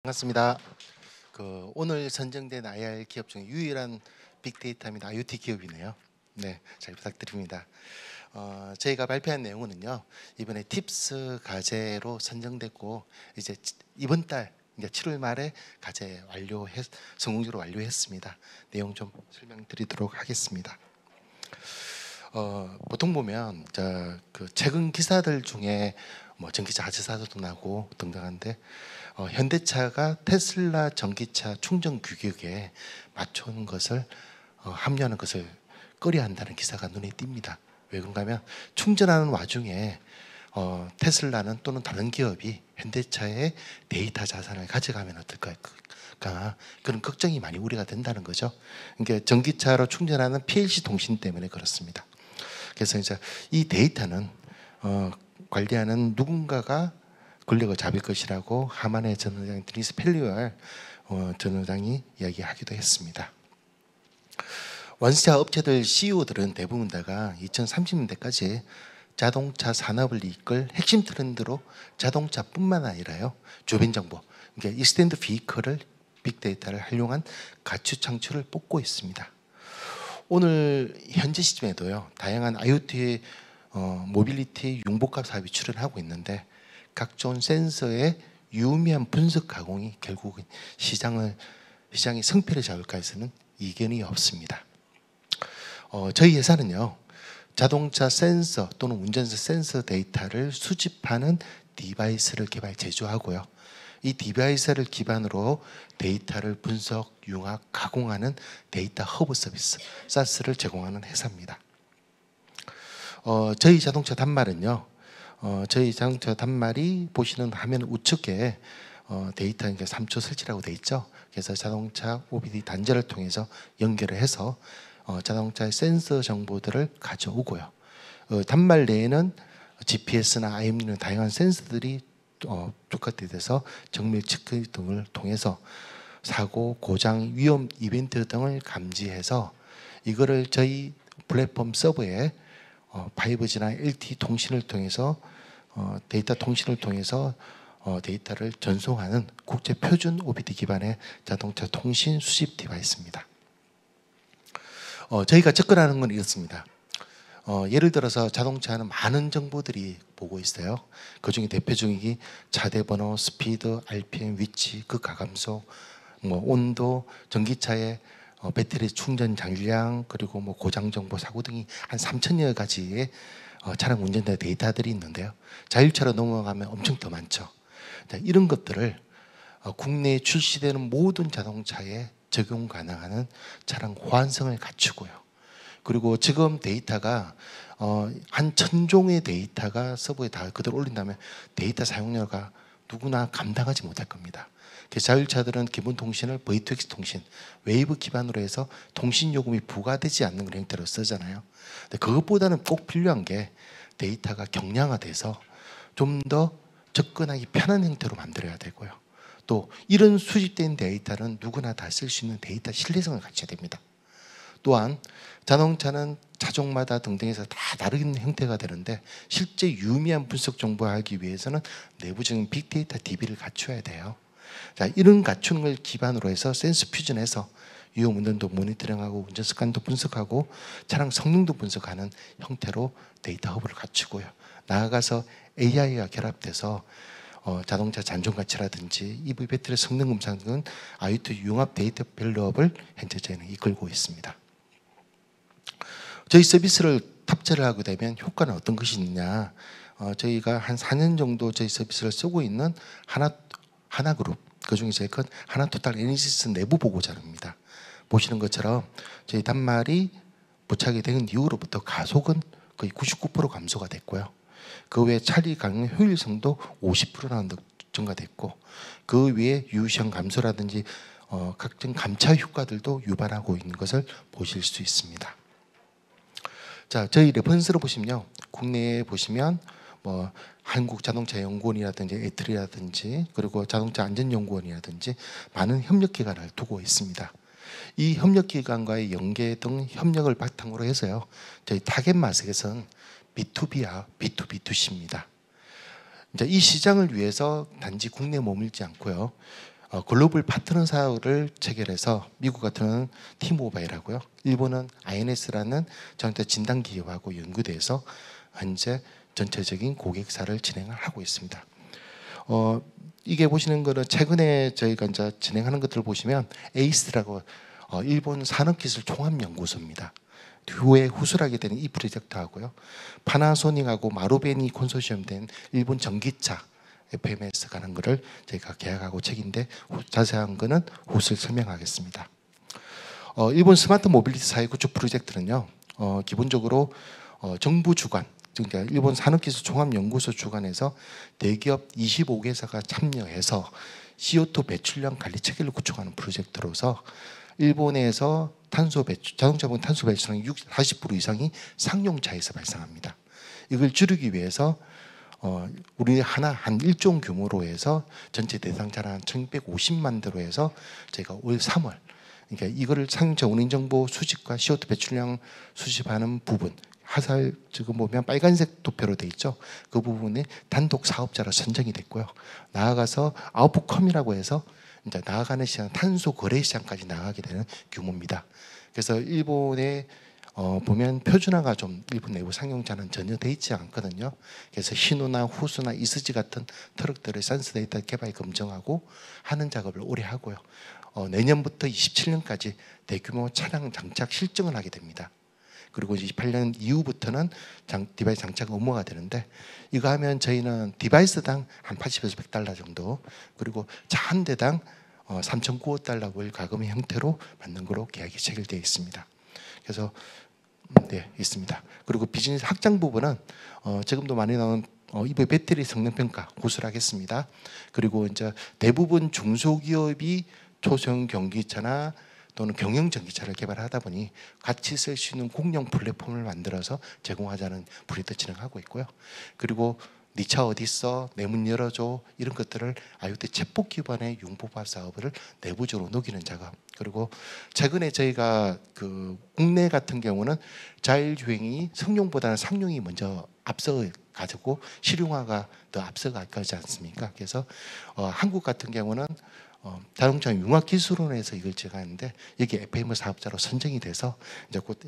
반갑습니다. 오늘 선정된 IR 기업 중에 유일한 빅데이터 및 IoT 기업이네요. 네, 잘 부탁드립니다. 저희가 발표한 내용은요, 이번에 팁스 과제로 선정됐고 이제 이번 달 이제 7월 말에 과제 성공적으로 완료했습니다. 내용 좀 설명드리도록 하겠습니다. 보통 보면 최근 기사들 중에 뭐 전기차 하차사고도 나고 등등한데 현대차가 테슬라 전기차 충전 규격에 맞추는 것을 합류하는 것을 꺼려한다는 기사가 눈에 띕니다. 왜 그런가 하면 충전하는 와중에 테슬라는 또는 다른 기업이 현대차의 데이터 자산을 가져가면 어떨까 그런 걱정이 많이 우려가 된다는 거죠. 그러니까 전기차로 충전하는 PLC 통신 때문에 그렇습니다. 그래서 이제 이 데이터는 관리하는 누군가가 권력을 잡을 것이라고 하만의 전 의장 드니스 펠리웰 전 의장이 이야기하기도 했습니다. 원시차 업체들 CEO들은 대부분 다가 2030년대까지 자동차 산업을 이끌 핵심 트렌드로 자동차뿐만 아니라요, 주변 정보, 그러니까 익스텐드 비이클을 빅데이터를 활용한 가치 창출을 뽑고 있습니다. 오늘 현재 시점에도요, 다양한 IoT 모빌리티 융복합 사업이 출현하고 있는데 각종 센서의 유의미한 분석 가공이 결국은 시장이 성패를 잡을까 해서는 이견이 없습니다. 저희 회사는요, 자동차 센서 또는 운전자 센서 데이터를 수집하는 디바이스를 제조하고요, 이 디바이스를 기반으로 데이터를 분석, 융합, 가공하는 데이터 허브 서비스, SaaS를 제공하는 회사입니다. 저희 자동차 단말은요, 저희 자동차 단말이 보시는 화면 우측에 데이터 3초 설치라고 되어 있죠. 그래서 자동차 OBD 단자를 통해서 연결을 해서 자동차의 센서 정보들을 가져오고요. 단말 내에는 GPS나 IMU는 다양한 센서들이 뚜껑이 돼서 정밀 체크 등을 통해서 사고, 고장, 위험 이벤트 등을 감지해서 이거를 저희 플랫폼 서버에 5G나 LTE 통신을 통해서 데이터 통신을 통해서 데이터를 전송하는 국제 표준 OBD 기반의 자동차 통신 수집 디바이스입니다. 저희가 접근하는 건 이렇습니다. 예를 들어서 자동차는 많은 정보들이 보고 있어요. 그 중에 대표적인 차대 번호, 스피드, RPM, 위치, 극하감속, 온도, 전기차의 배터리 충전 잔량, 그리고 고장 정보, 사고 등이 한 3,000여 가지의 차량 운전자 데이터들이 있는데요. 자율차로 넘어가면 엄청 더 많죠. 이런 것들을 국내에 출시되는 모든 자동차에 적용 가능한 차량 호환성을 갖추고요. 그리고 지금 데이터가 한 1,000종의 데이터가 서버에 다 그대로 올린다면 데이터 사용료가 누구나 감당하지 못할 겁니다. 그래서 자율차들은 기본 통신을 V2X 통신, 웨이브 기반으로 해서 통신 요금이 부과되지 않는 그런 형태로 쓰잖아요. 근데 그것보다는 꼭 필요한 게 데이터가 경량화돼서 좀 더 접근하기 편한 형태로 만들어야 되고요. 또 이런 수집된 데이터는 누구나 다 쓸 수 있는 데이터 신뢰성을 갖춰야 됩니다. 또한 자동차는 차종마다 등등해서 다 다른 형태가 되는데 실제 유의미한 분석 정보를 알기 위해서는 내부적인 빅데이터 DB를 갖춰야 돼요. 자, 이런 갖추는 걸 기반으로 해서 센스 퓨전해서 위험 운전도 모니터링하고 운전 습관도 분석하고 차량 성능도 분석하는 형태로 데이터 허브를 갖추고요. 나아가서 AI와 결합돼서 자동차 잔존 가치라든지 EV 배터리 성능 검사 등 IoT 융합 데이터 밸류업을 현재 저희는 이끌고 있습니다. 저희 서비스를 탑재를 하게 되면 효과는 어떤 것이 있냐? 저희가 한 4년 정도 저희 서비스를 쓰고 있는 하나그룹, 그중에 제일 큰 하나토탈 에너지스 내부 보고자료입니다. 보시는 것처럼 저희 단말이 부착이 된 이후로부터 가속은 거의 99% 감소가 됐고요. 그 외에 차리 강력 효율성도 50%나 증가됐고, 그 위에 유시형 감소라든지 각종 감차 효과들도 유발하고 있는 것을 보실 수 있습니다. 자, 저희 레퍼런스로 보시면요, 국내에 보시면 한국자동차연구원이라든지 에트리라든지 그리고 자동차안전연구원이라든지 많은 협력기관을 두고 있습니다. 이 협력기관과의 연계 등 협력을 바탕으로 해서요, 저희 타겟 마켓은 B2B와 B2B2C입니다. 이제 이 시장을 위해서 단지 국내에 머물지 않고요, 글로벌 파트너사를 체결해서 미국 같은 T모바일하고요, 일본은 INS라는 전체 진단 기업하고 연구돼서 현재 전체적인 고객사를 진행을 하고 있습니다. 이게 보시는 거는 최근에 저희가 이제 진행하는 것들을 보시면 에이스라고 일본 산업기술종합연구소입니다. 후에 후술하게 되는 이 프로젝트하고요, 파나소닉하고 마루베니 콘소시엄 된 일본 전기차 FMS 가는 거를 저희가 계약하고 책인데 자세한 거는 후술 설명하겠습니다. 일본 스마트 모빌리티 사회 구축 프로젝트는요, 기본적으로 정부 주관, 그러니까 일본 산업기술종합연구소 주관에서 대기업 25개사가 참여해서 CO2 배출량 관리 체계를 구축하는 프로젝트로서 일본에서 탄소 배출, 자동차용 탄소 배출량의 40% 이상이 상용차에서 발생합니다. 이걸 줄이기 위해서 우리 한 1종 규모로 해서 전체 대상자를 한 1,150만 대로 해서 저희가 올 3월, 그러니까 이거를 상용차 운행정보 수집과 CO2 배출량 수집하는 부분, 하살 지금 보면 빨간색 도표로 돼 있죠. 그 부분이 단독 사업자로 선정이 됐고요. 나아가서 아웃풋컴이라고 해서 이제 나아가는 시장, 탄소 거래 시장까지 나가게 되는 규모입니다. 그래서 일본의 보면 표준화가 좀 일본 내부 상용차는 전혀 돼 있지 않거든요. 그래서 신호나 후수나 이스지 같은 트럭들의 센스 데이터 개발 검증하고 하는 작업을 오래 하고요. 내년부터 27년까지 대규모 차량 장착 실증을 하게 됩니다. 그리고 28년 이후부터는 디바이스 장착 의무화가 되는데, 이거 하면 저희는 디바이스당 한 80에서 100달러 정도, 그리고 차 한 대당 3,900달러 가금 형태로 받는 거로 계약이 체결되어 있습니다. 그래서 네, 있습니다. 그리고 비즈니스 확장 부분은 지금도 많이 나오는 EV 배터리 성능 평가 고수하겠습니다. 그리고 이제 대부분 중소기업이 초소형 전기차나 또는 경영 전기차를 개발하다 보니 같이 쓸 수 있는 공용 플랫폼을 만들어서 제공하자는 프로젝트 진행하고 있고요. 그리고 네 차 어디 있어? 내 문 열어줘. 이런 것들을 IoT 챗봇 기반의 융보합 사업을 내부적으로 녹이는 작업. 그리고 최근에 저희가 그 국내 같은 경우는 자율주행이 성용보다는 상용이 먼저 앞서 가지고 실용화가 더 앞서가지 않습니까? 그래서 한국 같은 경우는 자동차 융합기술원에서 이걸 제공하는데 여기 FMS 사업자로 선정이 돼서 이제 곧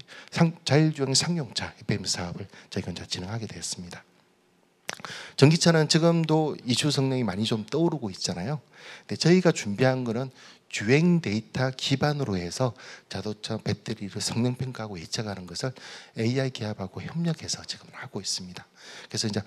자율주행 상용차 FMS 사업을 저희가 이제 진행하게 되었습니다. 전기차는 지금도 이슈 성능이 많이 좀 떠오르고 있잖아요. 근데 저희가 준비한 거는 주행 데이터 기반으로 해서 자동차 배터리를 성능 평가하고 예측하는 것을 AI 기업하고 협력해서 지금 하고 있습니다. 그래서 이제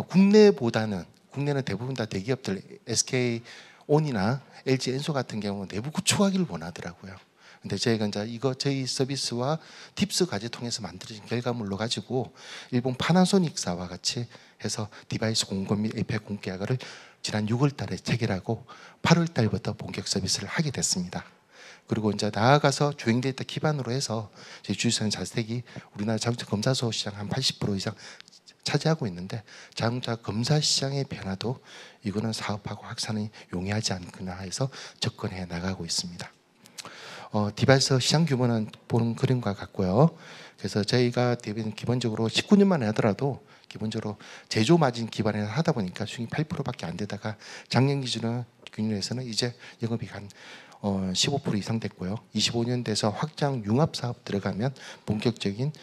국내는 대부분 다 대기업들 SK 온이나 LG 엔소 같은 경우는 내부 구축하기를 원하더라고요. 근데 저희가 이제 이거 저희 서비스와 팁스 과제 통해서 만들어진 결과물로 가지고 일본 파나소닉사와 같이 해서 디바이스 공급 및 API 공급 계약을 지난 6월 달에 체결하고 8월 달부터 본격 서비스를 하게 됐습니다. 그리고 이제 나아가서 주행 데이터 기반으로 해서 저희 주유소는 자세히 우리나라 자동차 검사소 시장 한 80% 이상 차지하고 있는데, 자동차 검사 시장의 변화도 이거는 사업하고 확산이 용이하지 않구나 해서 접근해 나가고 있습니다. 디바이스 시장 규모는 보는 그림과 같고요. 그래서 저희가 기본적으로 19년만 하더라도 기본적으로 제조 마진 기반에 하다 보니까 수익이 8%밖에 안 되다가 작년 기준에서는 이제 영업이익 한 15% 이상 됐고요. 25년 돼서 확장 융합 사업 들어가면 본격적인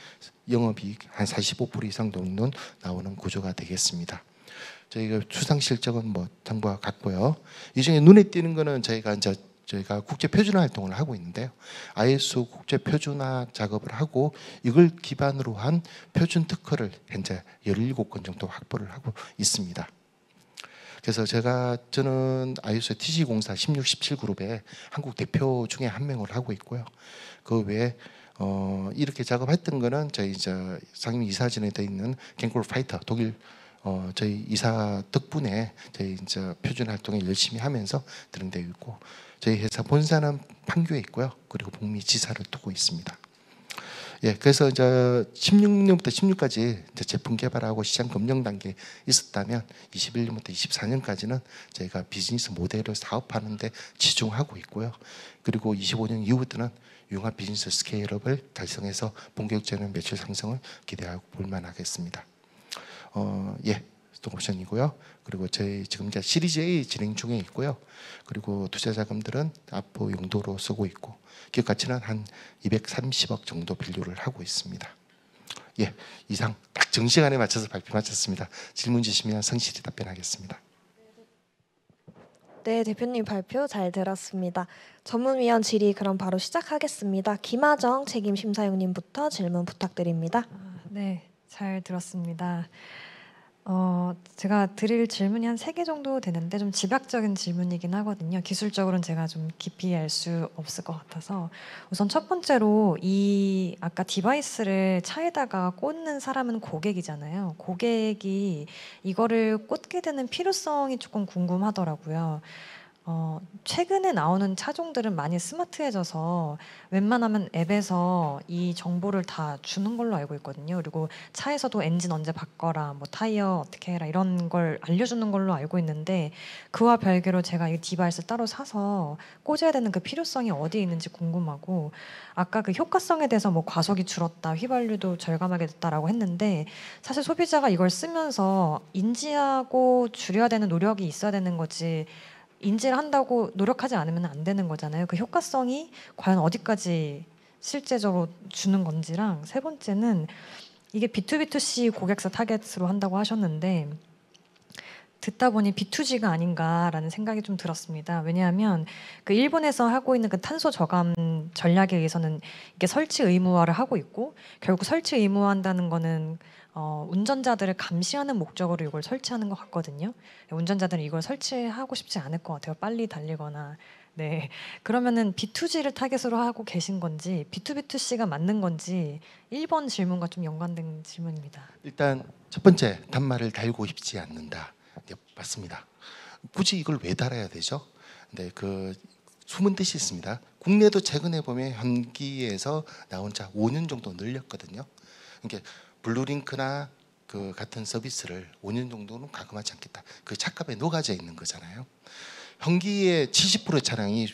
영업이익 한 45% 이상 정도 나오는 구조가 되겠습니다. 저희가 추상 실적은 뭐 정보와 같고요. 이 중에 눈에 띄는 거는 저희가 국제 표준화 활동을 하고 있는데요. ISO 국제 표준화 작업을 하고 이걸 기반으로 한 표준 특허를 현재 17건 정도 확보를 하고 있습니다. 그래서 저는 ISO TC공사 16, 17 그룹의 한국 대표 중에 한 명을 하고 있고요. 그 외에 이렇게 작업했던 거는 저희 이제 상임 이사진에 돼 있는 갱콜 파이터 독일 저희 이사 덕분에 저희 이제 표준 활동을 열심히 하면서 진행되어 있고, 저희 회사 본사는 판교에 있고요. 그리고 북미 지사를 두고 있습니다. 예, 그래서 이제 16년부터 16까지 이제 제품 개발하고 시장 검증 단계에 있었다면 21년부터 24년까지는 저희가 비즈니스 모델을 사업하는데 치중하고 있고요. 그리고 25년 이후부터는 융합 비즈니스 스케일업을 달성해서 본격적인 매출 상승을 기대하고 볼만하겠습니다. 예, 옵션이고요. 그리고 저희 지금 이제 시리즈 A 진행 중에 있고요. 그리고 투자 자금들은 앞으로 용도로 쓰고 있고 기업 가치는 한 230억 정도 밸류를 하고 있습니다. 예, 이상 딱 정시간에 맞춰서 발표 마쳤습니다. 질문 주시면 성실히 답변하겠습니다. 네, 대표님 발표 잘 들었습니다. 전문위원 질의 그럼 바로 시작하겠습니다. 김하정 책임심사위원님부터 질문 부탁드립니다. 네, 잘 들었습니다. 제가 드릴 질문이 한 3개 정도 되는데 좀 집약적인 질문이긴 하거든요. 기술적으로는 제가 좀 깊이 알 수 없을 것 같아서 우선 첫 번째로 이 아까 디바이스를 차에다가 꽂는 사람은 고객이잖아요. 고객이 이거를 꽂게 되는 필요성이 조금 궁금하더라고요. 최근에 나오는 차종들은 많이 스마트해져서 웬만하면 앱에서 이 정보를 다 주는 걸로 알고 있거든요. 그리고 차에서도 엔진 언제 바꿔라, 뭐 타이어 어떻게 해라 이런 걸 알려주는 걸로 알고 있는데 그와 별개로 제가 이 디바이스 따로 사서 꽂아야 되는 그 필요성이 어디에 있는지 궁금하고 아까 그 효과성에 대해서 뭐 과속이 줄었다, 휘발유도 절감하게 됐다라고 했는데 사실 소비자가 이걸 쓰면서 인지하고 줄여야 되는 노력이 있어야 되는 거지 인지를 한다고 노력하지 않으면 안 되는 거잖아요. 그 효과성이 과연 어디까지 실제적으로 주는 건지랑 세 번째는 이게 B2B2C 고객사 타겟으로 한다고 하셨는데 듣다 보니 B2G가 아닌가라는 생각이 좀 들었습니다. 왜냐하면 그 일본에서 하고 있는 그 탄소 저감 전략에 의해서는 이게 설치 의무화를 하고 있고 결국 설치 의무화한다는 거는 운전자들을 감시하는 목적으로 이걸 설치하는 것 같거든요. 운전자들은 이걸 설치하고 싶지 않을 것 같아요. 빨리 달리거나. 네. 그러면은 B2G를 타겟으로 하고 계신 건지 B2B2C가 맞는 건지 1번 질문과 좀 연관된 질문입니다. 일단 첫 번째 단말을 달고 싶지 않는다. 네, 맞습니다. 굳이 이걸 왜 달아야 되죠? 네, 그 숨은 뜻이 있습니다. 국내도 최근에 보면 현기에서 나온 차 5년 정도 늘렸거든요. 그러니까 블루링크나 그 같은 서비스를 5년 정도는 가금하지 않겠다. 그 차값에 녹아져 있는 거잖아요. 현기의 70% 차량이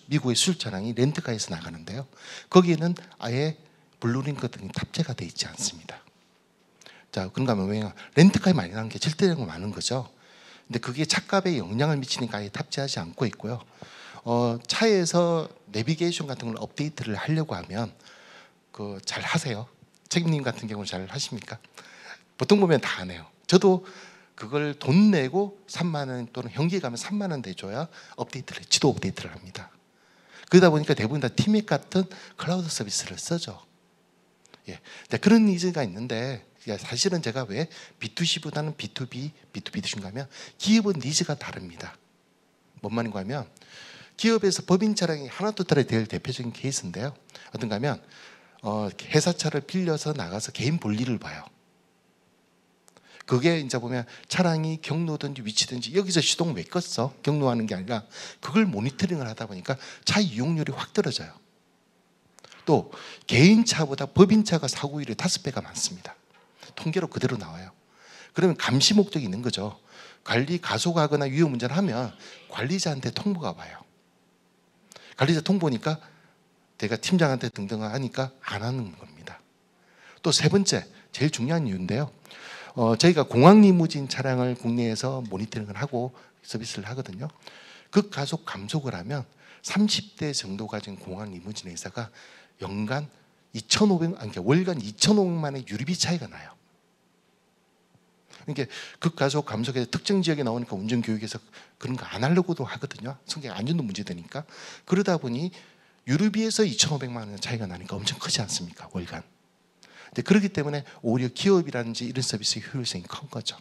미국의 수출 차량이 렌트카에서 나가는데요. 거기에는 아예 블루링크 등이 탑재가 되어 있지 않습니다. 자, 그런가 하면 왜 렌트카에 많이 나는 게 절대적으로 많은 거죠. 근데 그게 차값에 영향을 미치니까 아예 탑재하지 않고 있고요. 차에서 내비게이션 같은 걸 업데이트를 하려고 하면 그 잘 하세요. 책임님 같은 경우는 잘 하십니까? 보통 보면 다 안 해요. 저도 그걸 돈 내고 3만 원 또는 현기에 가면 3만 원 내줘야 업데이트를 지도 업데이트를 합니다. 그러다 보니까 대부분 다 티맥 같은 클라우드 서비스를 쓰죠. 예, 그런 니즈가 있는데 사실은 제가 왜 B2C보다는 B2B, B2B2C인가 하면 기업은 니즈가 다릅니다. 뭔 말인가 하면 기업에서 법인 차량이 하나도 따라 될 대표적인 케이스인데요. 어떤가 하면 회사 차를 빌려서 나가서 개인 볼일을 봐요. 그게 이제 보면 차량이 경로든지 위치든지 여기서 시동 왜 껐어? 경로하는 게 아니라 그걸 모니터링을 하다 보니까 차 이용률이 확 떨어져요. 또 개인차보다 법인차가 사고율이 5배가 많습니다. 통계로 그대로 나와요. 그러면 감시 목적이 있는 거죠. 관리 가속하거나 위험 운전을 하면 관리자한테 통보가 와요. 관리자 통보니까 내가 팀장한테 등등 하니까 안 하는 겁니다. 또 세 번째, 제일 중요한 이유인데요. 저희가 공항 리무진 차량을 국내에서 모니터링을 하고 서비스를 하거든요. 극가속 감속을 하면 30대 정도 가진 공항 리무진 회사가 연간 2,500, 아니 월간 2,500만의 유류비 차이가 나요. 그러니까 극가속 감속에서 특정 지역에 나오니까 운전교육에서 그런 거 안 하려고도 하거든요. 성격 안전도 문제되니까. 그러다 보니 유류비에서 2,500만 원 차이가 나니까 엄청 크지 않습니까? 월간. 근데 그렇기 때문에 오히려 기업이라든지 이런 서비스의 효율성이 큰 거죠.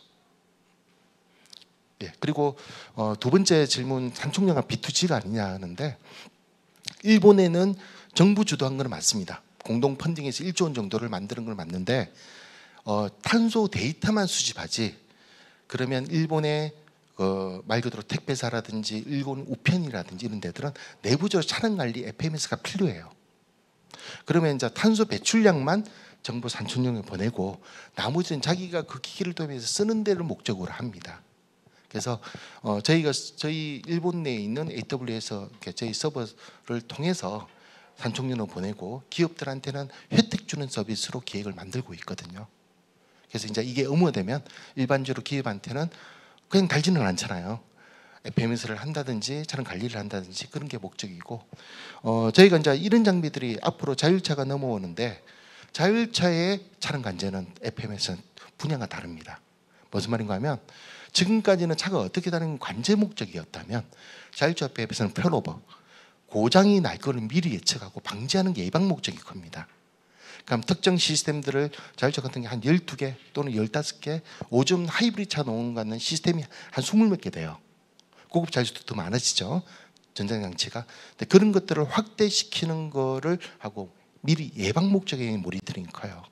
예, 그리고 두 번째 질문 산총량가 B2G가 아니냐 하는데 일본에는 정부 주도한 건 맞습니다. 공동 펀딩에서 1조 원 정도를 만드는 건 맞는데 탄소 데이터만 수집하지 그러면 일본의 말 그대로 택배사라든지 일본 우편이라든지 이런 데들은 내부적으로 차량 관리 FMS가 필요해요. 그러면 이제 탄소 배출량만 정부 산촌용에 보내고 나머지는 자기가 그 기기를 통해서 쓰는 데를 목적으로 합니다. 그래서 저희 일본 내에 있는 AWS 저희 서버를 통해서 산총료를 보내고 기업들한테는 혜택 주는 서비스로 기획을 만들고 있거든요. 그래서 이제 이게 의무화되면 일반적으로 기업한테는 그냥 달지는 않잖아요. FMS를 한다든지 차량 관리를 한다든지 그런 게 목적이고, 저희가 이제 이런 장비들이 앞으로 자율차가 넘어오는데, 자율차의 차량 관제는 FMS는 분야가 다릅니다. 무슨 말인가 하면, 지금까지는 차가 어떻게 다니는 관제 목적이었다면 자율차 FMS는 펠오버, 고장이 날 거를 미리 예측하고 방지하는 게 예방 목적이 큽니다. 그럼 특정 시스템들을 자율차 같은 게 한 12개 또는 15개, 요즘 하이브리드 차 나오는 거 같은 시스템이 한 20몇 개 돼요. 고급 자율차도 더 많아지죠, 전자장치가. 근데 그런 것들을 확대시키는 거를 하고 미리 예방 목적의 모니터링이 커요.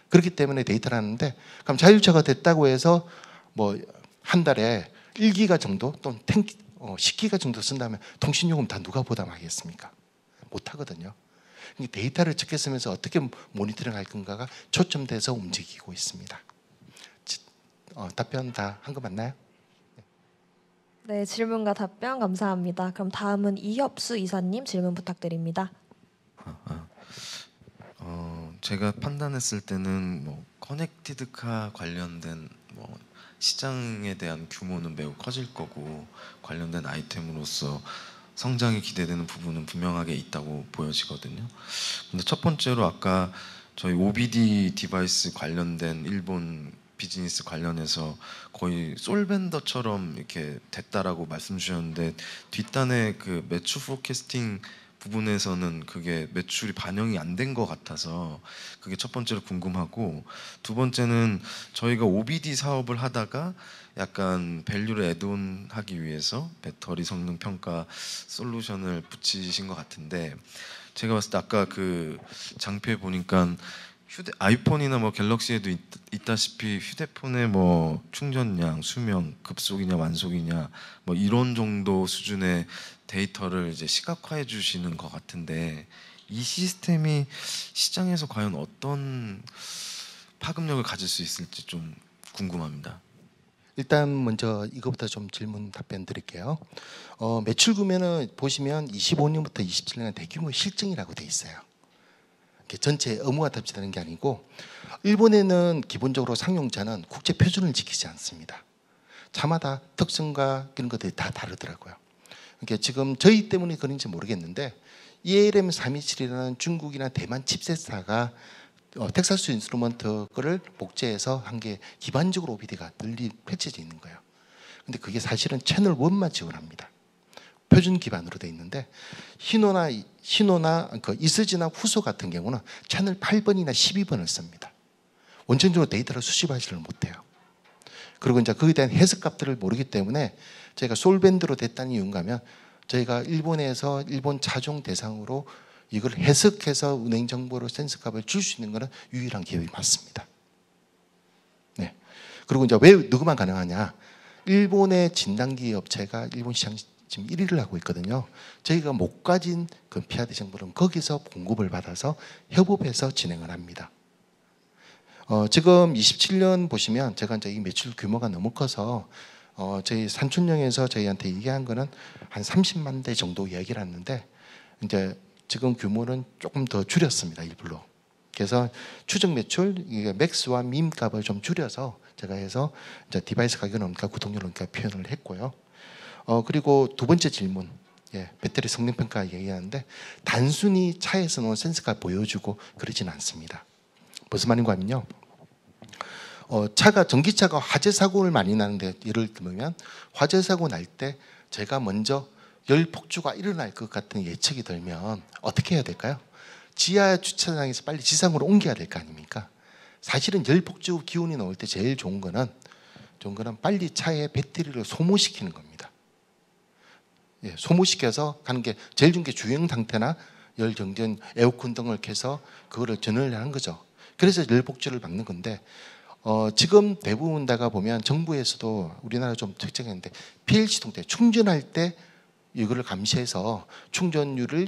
그렇기 때문에 데이터를 하는데, 그럼 자율차가 됐다고 해서 뭐 한 달에 1기가 정도 또는 10기가 정도 쓴다면 통신요금 다 누가 부담하겠습니까? 못하거든요. 데이터를 적게 쓰면서 어떻게 모니터링 할 건가가 초점돼서 움직이고 있습니다. 답변 다 한 거 맞나요? 네, 질문과 답변 감사합니다. 그럼 다음은 이협수 이사님 질문 부탁드립니다. 제가 판단했을 때는 뭐 커넥티드카 관련된 뭐 시장에 대한 규모는 매우 커질 거고, 관련된 아이템으로서 성장이 기대되는 부분은 분명하게 있다고 보여지거든요. 근데 첫 번째로 아까 저희 OBD 디바이스 관련된 일본 비즈니스 관련해서 거의 솔벤더처럼 이렇게 됐다라고 말씀 주셨는데, 뒷단에 그 매출 포캐스팅 부분에서는 그게 매출이 반영이 안 된 것 같아서 그게 첫 번째로 궁금하고, 두 번째는 저희가 OBD 사업을 하다가 약간 밸류를 애드온 하기 위해서 배터리 성능 평가 솔루션을 붙이신 것 같은데, 제가 봤을 때 아까 그 장표에 보니까 아이폰이나 뭐 갤럭시에도 있다시피 휴대폰의 뭐 충전량, 수명, 급속이냐 완속이냐 뭐 이런 정도 수준의 데이터를 이제 시각화해 주시는 것 같은데, 이 시스템이 시장에서 과연 어떤 파급력을 가질 수 있을지 좀 궁금합니다. 일단 먼저 이거부터 좀 질문 답변 드릴게요. 매출 구매는 보시면 25년부터 27년간 대규모 실증이라고 돼 있어요. 전체 의무화 답지되는 게 아니고, 일본에는 기본적으로 상용차는 국제 표준을 지키지 않습니다. 차마다 특성과 이런 것들이 다 다르더라고요. 그러니까 지금 저희 때문에 그런지 모르겠는데, ELM327이라는 중국이나 대만 칩셋사가 텍사스 인스트루먼트 거를 복제해서 한 게 기반적으로 OBD가 널리 펼쳐져 있는 거예요. 근데 그게 사실은 채널 1만 지원합니다. 표준 기반으로 돼 있는데, 히노나 그 이스지나 후소 같은 경우는 채널 8번이나 12번을 씁니다. 원천적으로 데이터를 수집하지를 못해요. 그리고 이제 거기에 대한 해석값들을 모르기 때문에 저희가 솔밴드로 됐다는 이유인가 하면, 저희가 일본에서 일본 차종 대상으로 이걸 해석해서 운행 정보로 센서값을 줄 수 있는 것은 유일한 기업이 맞습니다. 네. 그리고 이제 왜 누구만 가능하냐? 일본의 진단기 업체가 일본 시장 지금 1위를 하고 있거든요. 저희가 못 가진 그 피아드 정보는 거기서 공급을 받아서 협업해서 진행을 합니다. 지금 27년 보시면 제가 이제 이 매출 규모가 너무 커서 저희 산촌령에서 저희한테 얘기한 거는 한 30만 대 정도 이야기를 했는데, 이제 지금 규모는 조금 더 줄였습니다, 일부러. 그래서 추정 매출 맥스와 민 값을 좀 줄여서 제가 해서 이제 디바이스 가격은 얼마까 구독료는 얼마까 표현을 했고요. 그리고 두 번째 질문, 배터리 성능 평가 얘기하는데, 단순히 차에서 놓은 센서가 보여주고 그러진 않습니다. 무슨 말인가 하면요, 전기차가 화재 사고를 많이 나는데, 예를 들면 화재 사고 날 때 제가 먼저 열 폭주가 일어날 것 같은 예측이 들면 어떻게 해야 될까요? 지하 주차장에서 빨리 지상으로 옮겨야 될 거 아닙니까? 사실은 열 폭주 기온이 나올 때 제일 좋은 거는 빨리 차의 배터리를 소모시키는 겁니다. 소모시켜서 가는 게 제일 좋은 게 주행 상태나 열 정전, 에어컨 등을 켜서 그거를 전원을 하는 거죠. 그래서 열 폭주를 막는 건데, 지금 대부분 다가 보면 정부에서도 우리나라 좀 특징인데, PLC통 때 충전할 때 이거를 감시해서 충전율을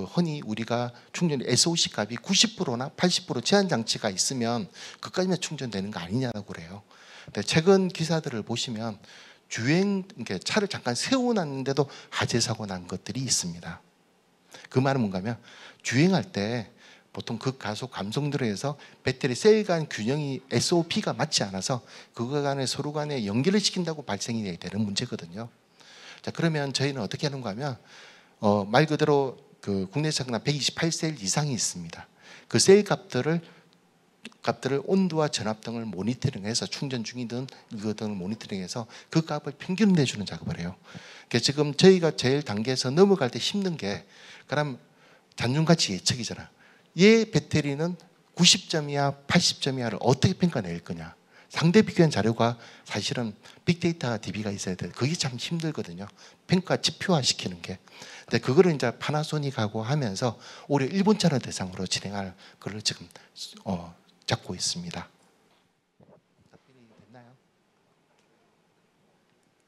흔히 우리가 충전 SOC 값이 90%나 80% 제한 장치가 있으면 그까지만 충전되는 거 아니냐고 그래요. 근데 최근 기사들을 보시면 차를 잠깐 세워놨는데도 화재 사고 난 것들이 있습니다. 그 말은 뭔가 하면, 주행할 때 보통 극가속 감속도로에서 배터리 셀 간 균형이 SOP가 맞지 않아서 그거 간에 서로 간에 연결을 시킨다고 발생이 되는 문제거든요. 자, 그러면 저희는 어떻게 하는가 하면 말 그대로 그 국내에서나 128셀 이상이 있습니다. 그 셀 값들을 온도와 전압 등을 모니터링해서 충전 중이든 이거 등을 모니터링해서 그 값을 평균 내주는 작업을 해요. 그러니까 지금 저희가 제일 단계에서 넘어갈 때 힘든 게 그럼 잔중가치 예측이잖아. 얘 배터리는 90점이야 80점이야를 어떻게 평가낼 거냐. 상대 비교한 자료가 사실은 빅데이터 DB가 있어야 돼. 그게 참 힘들거든요. 평가 지표화 시키는 게. 근데 그거를 이제 파나소닉하고 하면서 올해 일본차를 대상으로 진행할 그걸 지금 잡고 있습니다. 됐나요?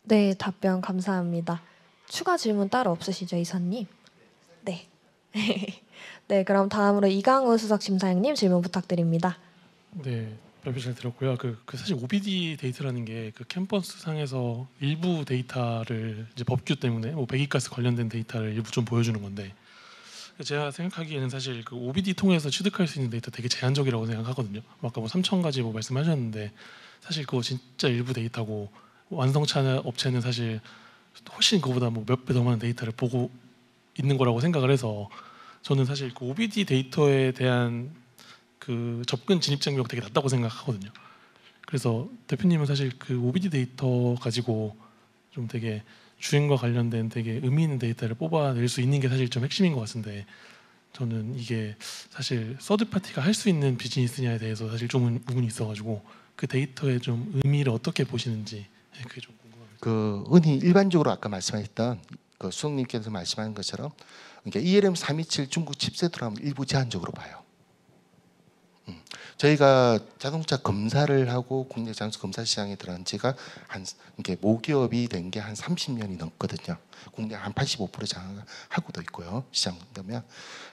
네, 답변 감사합니다. 추가 질문 따로 없으시죠, 이사님? 네. 네, 그럼 다음으로 이강우 수석 심사위원님 질문 부탁드립니다. 네, 발표 잘 들었고요. 그 사실 OBD 데이터라는 게 그 캠퍼스 상에서 일부 데이터를 이제 법규 때문에 뭐 배기가스 관련된 데이터를 일부 좀 보여주는 건데 제가 생각하기에는 사실 그 OBD 통해서 취득할 수 있는 데이터 되게 제한적이라고 생각하거든요. 아까 뭐 3,000가지 뭐 말씀하셨는데 사실 그거 진짜 일부 데이터고 완성차 업체는 사실 훨씬 그거보다 뭐 몇 배 더 많은 데이터를 보고 있는 거라고 생각을 해서 저는 사실 그 OBD 데이터에 대한 그 접근 진입 장벽 되게 낮다고 생각하거든요. 그래서 대표님은 사실 그 OBD 데이터 가지고 좀 되게 주행과 관련된 되게 의미 있는 데이터를 뽑아낼 수 있는 게 사실 좀 핵심인 것 같은데 저는 이게 사실 서드 파티가 할 수 있는 비즈니스냐에 대해서 사실 좀 의문이 있어가지고 그 데이터의 좀 의미를 어떻게 보시는지 그게 좀 궁금합니다. 그 흔히 일반적으로 아까 말씀하셨던 그 수석님께서 말씀하는 것처럼 그러니까 ELM327 중국 칩셋으로 하면 일부 제한적으로 봐요. 저희가 자동차 검사를 하고 국내 자동차 검사 시장에 들어간 지가 한 이게 모기업이 된 게 한 30년이 넘거든요. 국내 한 85% 장악하고도 있고요. 시장 그러면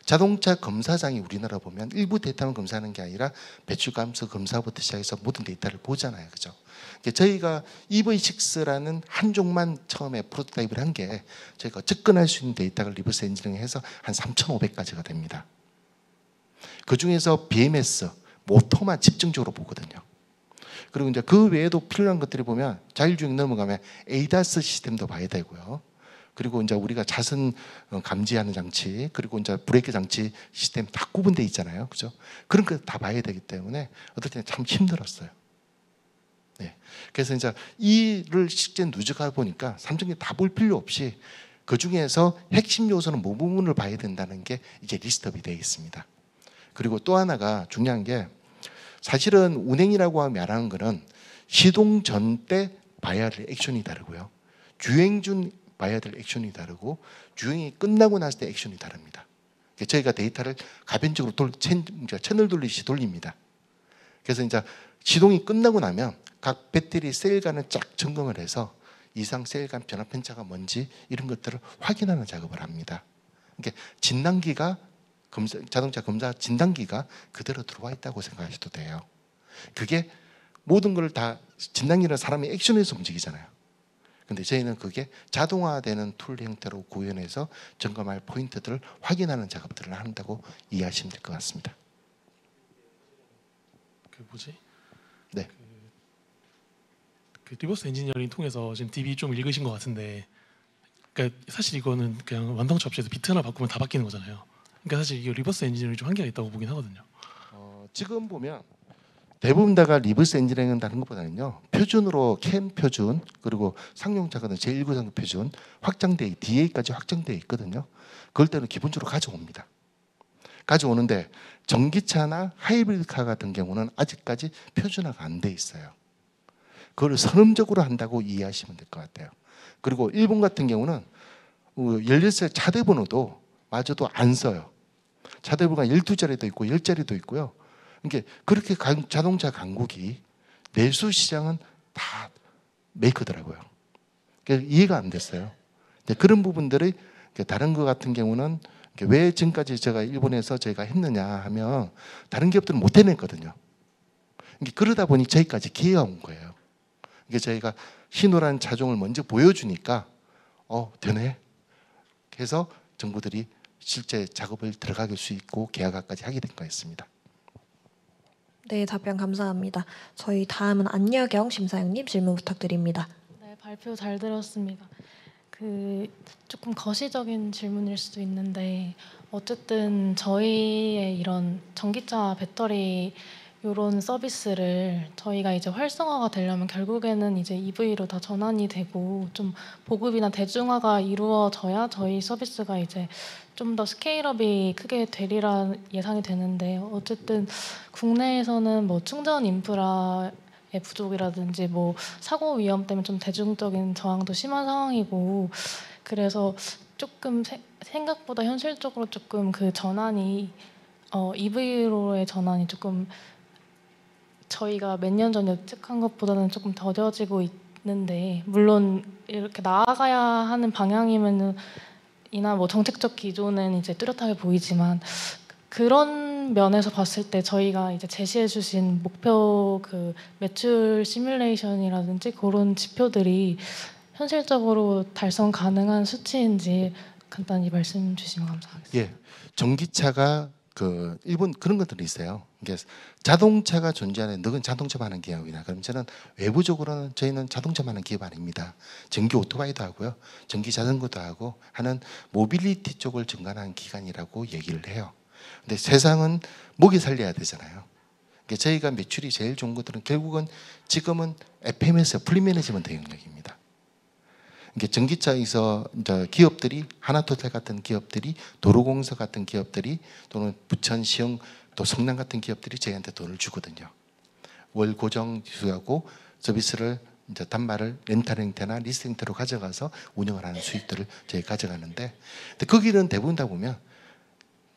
자동차 검사장이 우리나라 보면 일부 데이터만 검사하는 게 아니라 배출 감소 검사부터 시작해서 모든 데이터를 보잖아요, 그죠? 저희가 EV6라는 한 종만 처음에 프로토타입을 한 게 저희가 접근할 수 있는 데이터를 리버스 엔지니어링해서 한 3,500가지가 됩니다. 그 중에서 BMS 모터만 집중적으로 보거든요. 그리고 이제 그 외에도 필요한 것들이 보면 자율주행 넘어가면 ADAS 시스템도 봐야 되고요. 그리고 이제 우리가 자선 감지하는 장치, 그리고 이제 브레이크 장치 시스템 다 구분돼 있잖아요, 그죠? 그런 거 다 봐야 되기 때문에 어떨 때는 참 힘들었어요. 네. 그래서 이제 이를 실제 누적하다 보니까 삼성이 다 볼 필요 없이 그 중에서 핵심 요소는 뭐 부분을 봐야 된다는 게 이제 리스트업이 되어 있습니다. 그리고 또 하나가 중요한 게 사실은 운행이라고 말하는 거는 시동 전 때 봐야 될 액션이 다르고요. 주행 중 봐야 될 액션이 다르고 주행이 끝나고 났을 때 액션이 다릅니다. 저희가 데이터를 가변적으로 채널 돌리듯이 돌립니다. 그래서 이제 시동이 끝나고 나면 각 배터리 셀 간을 쫙 점검을 해서 이상 셀 간 변화 편차가 뭔지 이런 것들을 확인하는 작업을 합니다. 그러니까 진단기가 자동차 검사 진단기가 그대로 들어와 있다고 생각하셔도 돼요. 그게 모든 걸 다 진단기는 사람이 액션에서 움직이잖아요. 근데 저희는 그게 자동화되는 툴 형태로 구현해서 점검할 포인트들을 확인하는 작업들을 한다고 이해하시면 될 것 같습니다. 그 뭐지? 네. 그 리버스 엔지니어링 통해서 지금 DB 좀 읽으신 것 같은데, 그러니까 사실 이거는 그냥 완성차 업체에서 비트 하나 바꾸면 다 바뀌는 거잖아요. 그러니까 사실 이게 리버스 엔지니어링이 좀 한계가 있다고 보긴 하거든요. 지금 보면 대부분 다가 리버스 엔지니어링은 다른 것보다는요, 표준으로 CAN 표준 그리고 상용차거든 제1구상 표준 확장돼 DA까지 확정돼 있거든요. 그럴 때는 기본적으로 가져옵니다. 가져오는데 전기차나 하이브리드카 같은 경우는 아직까지 표준화가 안 돼 있어요. 그걸 선언적으로 한다고 이해하시면 될 것 같아요. 그리고 일본 같은 경우는 연료세 차대번호도 마저도 안 써요. 차대번호가 12자리도 있고 10자리도 있고요. 그러니까 그렇게 자동차 강국이 내수 시장은 다 메이커더라고요. 그러니까 이해가 안 됐어요. 그런 부분들이 다른 것 같은 경우는 왜 지금까지 제가 일본에서 저희가 했느냐 하면 다른 기업들은 못 해냈거든요. 그러다 보니 저희까지 기회가 온 거예요. 저희가 희노란 차종을 먼저 보여주니까 되네. 그래서 정부들이 실제 작업을 들어갈 수 있고 계약까지 하게 된 거였습니다. 네, 답변 감사합니다. 저희 다음은 안여경 심사위원님 질문 부탁드립니다. 네, 발표 잘 들었습니다. 조금 거시적인 질문일 수도 있는데 어쨌든 저희의 이런 전기차 배터리 이런 서비스를 저희가 이제 활성화가 되려면 결국에는 이제 EV로 다 전환이 되고 좀 보급이나 대중화가 이루어져야 저희 서비스가 이제 좀 더 스케일업이 크게 되리라 예상이 되는데 어쨌든 국내에서는 뭐 충전 인프라의 부족이라든지 뭐 사고 위험 때문에 좀 대중적인 저항도 심한 상황이고 그래서 조금 생각보다 현실적으로 조금 그 전환이 EV로의 전환이 조금 저희가 몇 년 전에 예측한 것보다는 조금 더뎌지고 있는데 물론 이렇게 나아가야 하는 방향이면은 이나 뭐 정책적 기조는 이제 뚜렷하게 보이지만 그런 면에서 봤을 때 저희가 이제 제시해 주신 목표 그 매출 시뮬레이션이라든지 그런 지표들이 현실적으로 달성 가능한 수치인지 간단히 말씀 주시면 감사하겠습니다. 예, 전기차가 그 일본 그런 것들이 있어요. 이게 자동차가 존재하는 너는 자동차만 하는 기업이나 그럼 저는 외부적으로는 저희는 자동차만 하는 기업 아닙니다. 전기 오토바이도 하고요, 전기 자전거도 하고 하는 모빌리티 쪽을 증가하는 기관이라고 얘기를 해요. 근데 세상은 먹이 살려야 되잖아요. 그러니까 저희가 매출이 제일 좋은 것들은 결국은 지금은 FM에서 플릿 매니지먼트 영역입니다. 이게 전기차에서 이제 기업들이 하나토탈 같은 기업들이 도로공사 같은 기업들이 또는 부천시형 또 성남 같은 기업들이 저희한테 돈을 주거든요. 월 고정 지수하고 서비스를 이제 단말을 렌탈 형태나 리스 형태로 가져가서 운영을 하는 수익들을 저희 가져가는데 근데 거기는 대부분 다 보면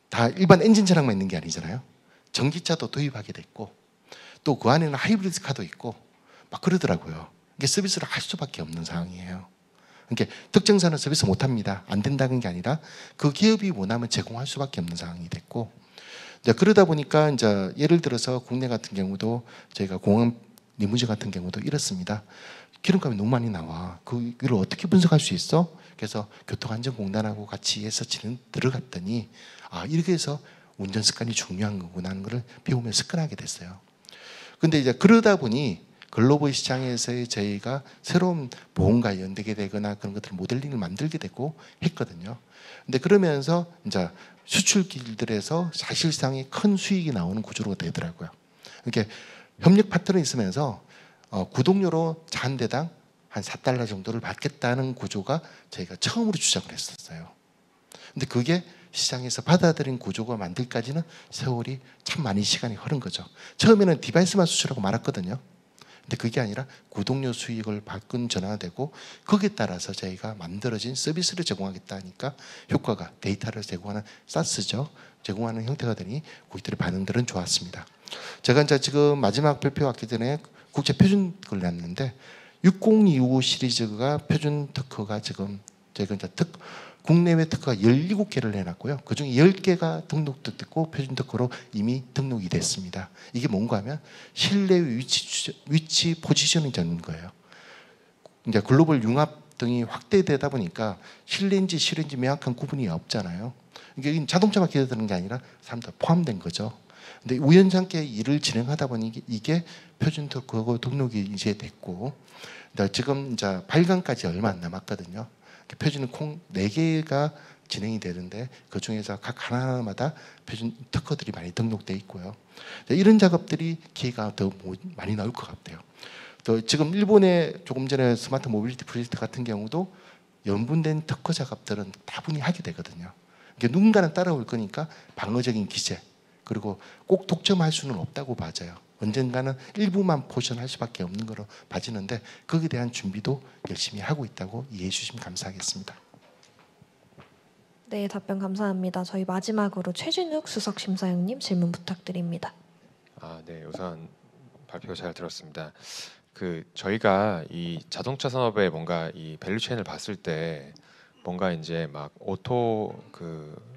다 일반 엔진 차량만 있는 게 아니잖아요. 전기차도 도입하게 됐고 또 그 안에는 하이브리드 카도 있고 막 그러더라고요. 이게 서비스를 할 수밖에 없는 상황이에요. 그러니까 특정사는 서비스 못합니다. 안 된다는 게 아니라 그 기업이 원하면 제공할 수밖에 없는 상황이 됐고 이제 그러다 보니까 이제 예를 들어서 국내 같은 경우도 저희가 공항 리무진 같은 경우도 이렇습니다. 기름값이 너무 많이 나와. 그걸 어떻게 분석할 수 있어? 그래서 교통안전공단하고 같이 해서 들어갔더니 아 이렇게 해서 운전 습관이 중요한 거구나 하는 걸 배우면 습관하게 됐어요. 근데 이제 그러다 보니 글로벌 시장에서의 저희가 새로운 보험과 연계게 되거나 그런 것들 모델링을 만들게 되고 했거든요. 근데 그러면서 이제 수출길들에서 사실상의 큰 수익이 나오는 구조로 되더라고요. 이렇게 협력 파트너 있으면서 구독료로 차 한 대당 한 4달러 정도를 받겠다는 구조가 저희가 처음으로 주장을 했었어요. 근데 그게 시장에서 받아들인 구조가 만들까지는 세월이 참 많이 시간이 흐른 거죠. 처음에는 디바이스만 수출하고 말았거든요. 근데 그게 아니라 구독료 수익을 받건 전환되고 거기에 따라서 저희가 만들어진 서비스를 제공하겠다 하니까 효과가 데이터를 제공하는 사스죠. 제공하는 형태가 되니 고객들의 반응들은 좋았습니다. 제가 이제 지금 마지막 발표하기 전에 국제 표준을 냈는데 6025 시리즈가 표준 특허가 지금 저희가 이제 국내외 특허가 17개를 내놨고요. 그중에 10개가 등록도 됐고 표준 특허로 이미 등록이 됐습니다. 이게 뭔가 하면 실내 위치 포지셔닝 되는 거예요. 이제 글로벌 융합 등이 확대되다 보니까 실내인지 실외인지 명확한 구분이 없잖아요. 이게 자동차만 기대되는 게 아니라 사람들 포함된 거죠. 근데 우연찮게 일을 진행하다 보니 이게 표준 특허고 등록이 이제 됐고 지금 이제 발간까지 얼마 안 남았거든요. 표준은 콩 4개가 진행이 되는데 그 중에서 각 하나마다 표준 특허들이 많이 등록돼 있고요. 이런 작업들이 기회가 더 많이 나올 것 같아요. 또 지금 일본의 조금 전에 스마트 모빌리티 프로젝트 같은 경우도 연분된 특허 작업들은 다분히 하게 되거든요. 누군가는 따라올 거니까 방어적인 기재 그리고 꼭 독점할 수는 없다고 봐져요. 언젠가는 일부만 포션할 수밖에 없는 거로 봐지는데 거기에 대한 준비도 열심히 하고 있다고 이해해 주시면 감사하겠습니다. 네, 답변 감사합니다. 저희 마지막으로 최진욱 수석심사위원님 질문 부탁드립니다. 네, 우선 발표 잘 들었습니다. 저희가 이 자동차 산업의 뭔가 이 밸류체인을 봤을 때 뭔가 이제 막 오토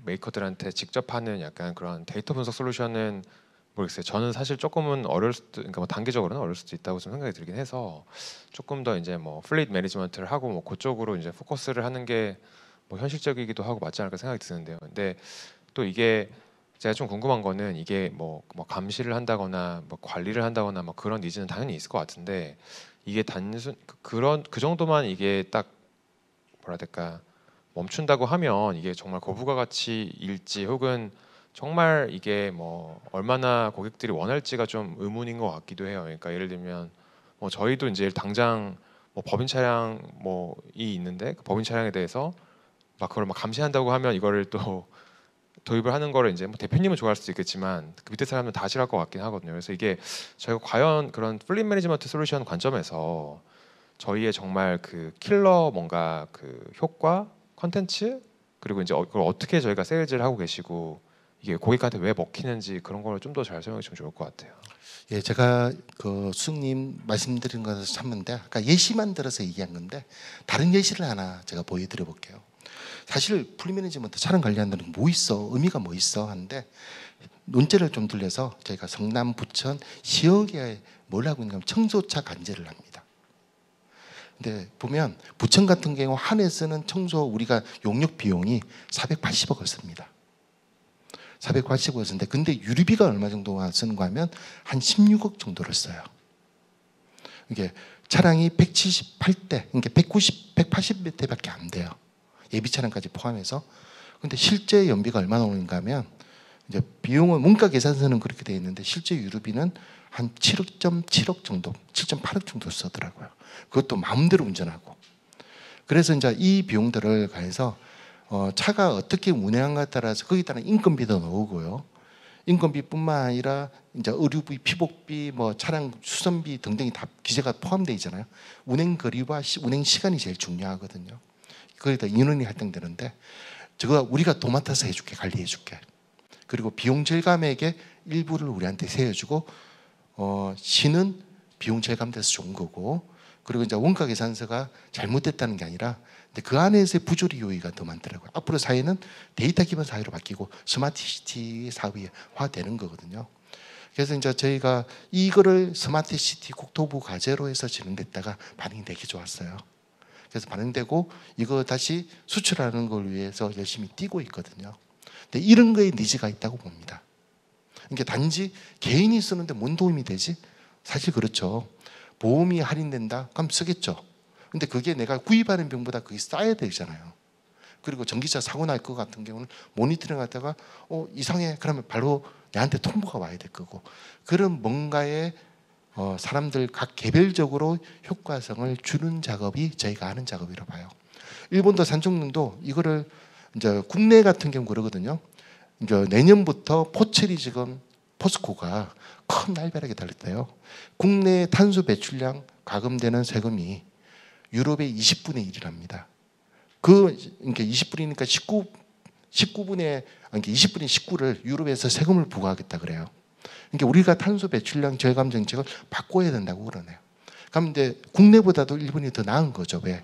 메이커들한테 직접 하는 약간 그런 데이터 분석 솔루션은 모르겠어요. 저는 사실 조금은 그러니까 뭐 단기적으로는 어려울 수도 있다고 좀 생각이 들긴 해서 조금 더 이제 뭐 플릿 매니지먼트를 하고 뭐 그쪽으로 이제 포커스를 하는 게 뭐 현실적이기도 하고 맞지 않을까 생각이 드는데요. 근데 또 이게 제가 좀 궁금한 거는 이게 뭐 감시를 한다거나 뭐 관리를 한다거나 뭐 그런 니즈는 당연히 있을 것 같은데 이게 단순 그 정도만 이게 딱 뭐라 해야 될까 멈춘다고 하면 이게 정말 거부가 가치일지 혹은 정말 이게 뭐 얼마나 고객들이 원할지가 좀 의문인 것 같기도 해요. 그러니까 예를 들면 뭐 저희도 이제 당장 뭐 법인 차량 뭐이 있는데 그 법인 차량에 대해서 막 그걸 막 감시한다고 하면 이거를 또 도입을 하는 거를 이제 뭐 대표님은 좋아할 수도 있겠지만 그 밑에 사람은 다 싫어할 것 같긴 하거든요. 그래서 이게 저희가 과연 그런 플릿 매니지먼트 솔루션 관점에서 저희의 정말 그 킬러 뭔가 그 효과, 컨텐츠 그리고 이제 그걸 어떻게 저희가 세일즈를 하고 계시고 이게 고객한테 왜 먹히는지 그런 걸 좀 더 잘 설명해 주면 좋을 것 같아요. 예, 제가 그 수석님 말씀드린 것에서 참는데 아까 예시만 들어서 얘기한 건데 다른 예시를 하나 제가 보여드려 볼게요. 사실 플릿 매니지먼트 차량 관리하는 데는 뭐 있어? 의미가 뭐 있어? 하는데 논제를 좀 들려서 저희가 성남, 부천 지역에 뭘 하고 있냐면 청소차 관제를 합니다. 근데 보면 부천 같은 경우 한 해 쓰는 청소 우리가 용역 비용이 480억을 씁니다. 480억을 쓰는데 근데 유류비가 얼마 정도 쓰는가 하면 한 16억 정도를 써요. 이게 차량이 178대, 그러니까 180대밖에 안 돼요. 예비 차량까지 포함해서. 근데 실제 연비가 얼마나 오는가 하면 이제 비용은 문가 계산서는 그렇게 되어 있는데 실제 유류비는 한 7억 정도, 7.8억 정도 쓰더라고요. 그것도 마음대로 운전하고. 그래서 이제 이 비용들을 가해서 차가 어떻게 운행한가에 따라서 거기다가 인건비도 나오고요. 인건비뿐만 아니라 이제 의료비, 피복비, 뭐 차량 수선비 등등이 다 기재가 포함되어 있잖아요. 운행 거리와 운행 시간이 제일 중요하거든요. 거기다 인원이 할당되는데 저거 우리가 도맡아서 해줄게, 관리해줄게. 그리고 비용 절감액의 일부를 우리한테 세워주고 시는 비용 절감돼서 좋은 거고 그리고 이제 원가 계산서가 잘못됐다는 게 아니라 근데 그 안에서의 부조리 요인가 더 많더라고요. 앞으로 사회는 데이터 기반 사회로 바뀌고 스마트 시티 사회화되는 거거든요. 그래서 이제 저희가 이거를 스마트 시티 국토부 과제로 해서 진행됐다가 반응이 되게 좋았어요. 그래서 반영되고 이거 다시 수출하는 걸 위해서 열심히 뛰고 있거든요. 근데 이런 거에 니즈가 있다고 봅니다. 그러니까 단지 개인이 쓰는데 뭔 도움이 되지? 사실 그렇죠. 보험이 할인된다? 그럼 쓰겠죠. 근데 그게 내가 구입하는 병보다 그게 싸야 되잖아요. 그리고 전기차 사고 날 것 같은 경우는 모니터링 하다가 이상해. 그러면 바로 내한테 통보가 와야 될 거고 그런 뭔가의 사람들 각 개별적으로 효과성을 주는 작업이 저희가 하는 작업이라고 봐요. 일본도 산정릉도 이거를 이제 국내 같은 경우 그러거든요. 이제 내년부터 포철이 지금 포스코가 큰 날벼락이 달렸대요. 국내 탄소 배출량 가금되는 세금이 유럽의 20분의 1이랍니다. 그러니까 20분이니까 19분의 그러니까 20분의 19를 유럽에서 세금을 부과하겠다 그래요. 그러니까 우리가 탄소 배출량 절감 정책을 바꿔야 된다고 그러네요. 그럼 이제 국내보다도 일본이 더 나은 거죠. 왜?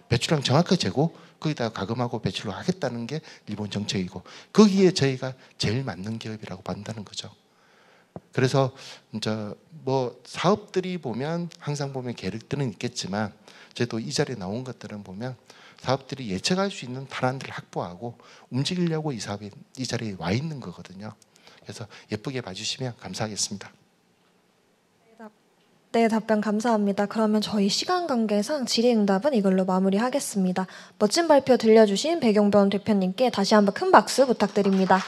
배출량 정확하게 재고 거기다가 가금하고 배출을 하겠다는 게 일본 정책이고 거기에 저희가 제일 맞는 기업이라고 본다는 거죠. 그래서 이제 뭐 사업들이 보면 항상 보면 계획들은 있겠지만 저도 이 자리에 나온 것들은 보면 사업들이 예측할 수 있는 탈환들을 확보하고 움직이려고 이 사업이 이 자리에 와 있는 거거든요. 그래서 예쁘게 봐주시면 감사하겠습니다. 네, 답변 감사합니다. 그러면 저희 시간 관계상 질의응답은 이걸로 마무리하겠습니다. 멋진 발표 들려주신 백용변 대표님께 다시 한번 큰 박수 부탁드립니다.